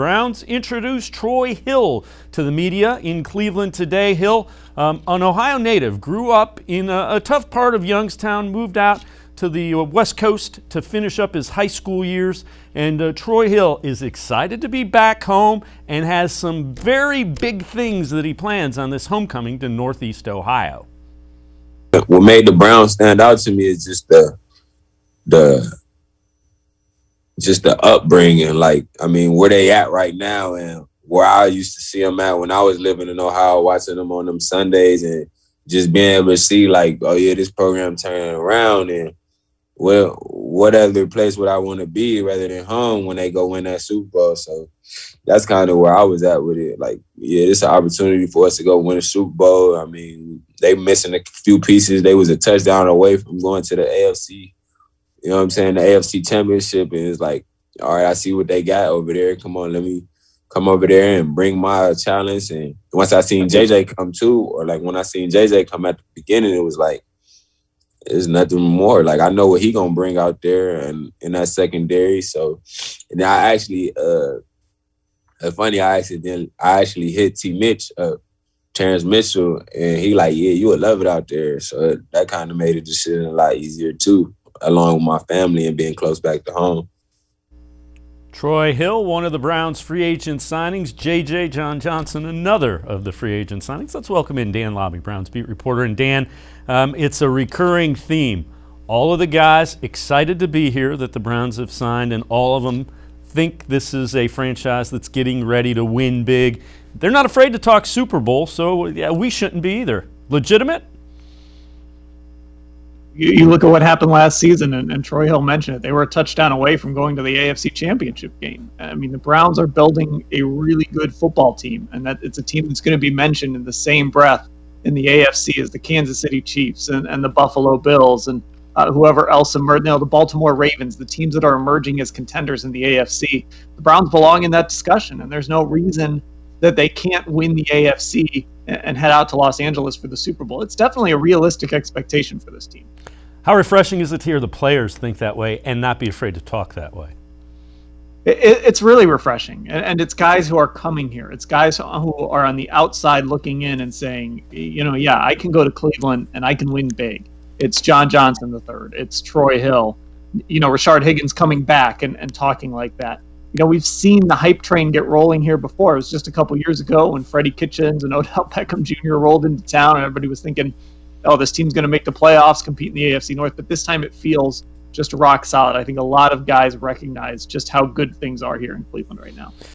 Browns introduced Troy Hill to the media in Cleveland today. Hill, an Ohio native, grew up in a tough part of Youngstown, moved out to the West Coast to finish up his high school years. And Troy Hill is excited to be back home and has some very big things that he plans on this homecoming to Northeast Ohio. What made the Browns stand out to me is just the upbringing, where they at right now and where I used to see them at when I was living in Ohio, watching them on them Sundays and just being able to see this program turning around and what other place would I want to be rather than home when they go win that Super Bowl. So that's kind of where I was at with it. It's an opportunity for us to go win a Super Bowl. I mean, they missing a few pieces. They was a touchdown away from going to the AFC. You know what I'm saying? The AFC Championship, and it's like, all right, I see what they got over there. Come on, let me come over there and bring my challenge. And once I seen JJ come too, or when I seen JJ come at the beginning, it was like, there's nothing more. I know what he gonna bring out there and in that secondary. So, and I actually, I actually hit T. Mitch up, Terrence Mitchell, and he yeah, you would love it out there. So that kind of made the decision a lot easier too, along with my family and being close back to home. Troy Hill, one of the Browns' free agent signings. JJ John Johnson, another of the free agent signings. Let's welcome in Dan Lobby, Browns beat reporter. And Dan, it's a recurring theme. All of the guys excited to be here that the Browns have signed, and all of them think this is a franchise that's getting ready to win big. They're not afraid to talk Super Bowl, so yeah, we shouldn't be either. Legitimate? You look at what happened last season, and Troy Hill mentioned it. They were a touchdown away from going to the AFC Championship game. I mean, the Browns are building a really good football team, and that it's a team that's going to be mentioned in the same breath in the AFC as the Kansas City Chiefs and the Buffalo Bills and whoever else emerged. The Baltimore Ravens, the teams that are emerging as contenders in the AFC. The Browns belong in that discussion, and there's no reason that they can't win the AFC and head out to Los Angeles for the Super Bowl. It's definitely a realistic expectation for this team. How refreshing is it to hear the players think that way and not be afraid to talk that way? It's really refreshing, and it's guys who are coming here. It's guys who are on the outside looking in and saying, yeah, I can go to Cleveland and I can win big. It's John Johnson III. It's Troy Hill. Rashard Higgins coming back and talking like that. We've seen the hype train get rolling here before. It was just a couple years ago when Freddie Kitchens and Odell Beckham Jr. rolled into town, and everybody was thinking, oh, this team's going to make the playoffs, compete in the AFC North. But this time it feels just rock solid. I think a lot of guys recognize just how good things are here in Cleveland right now.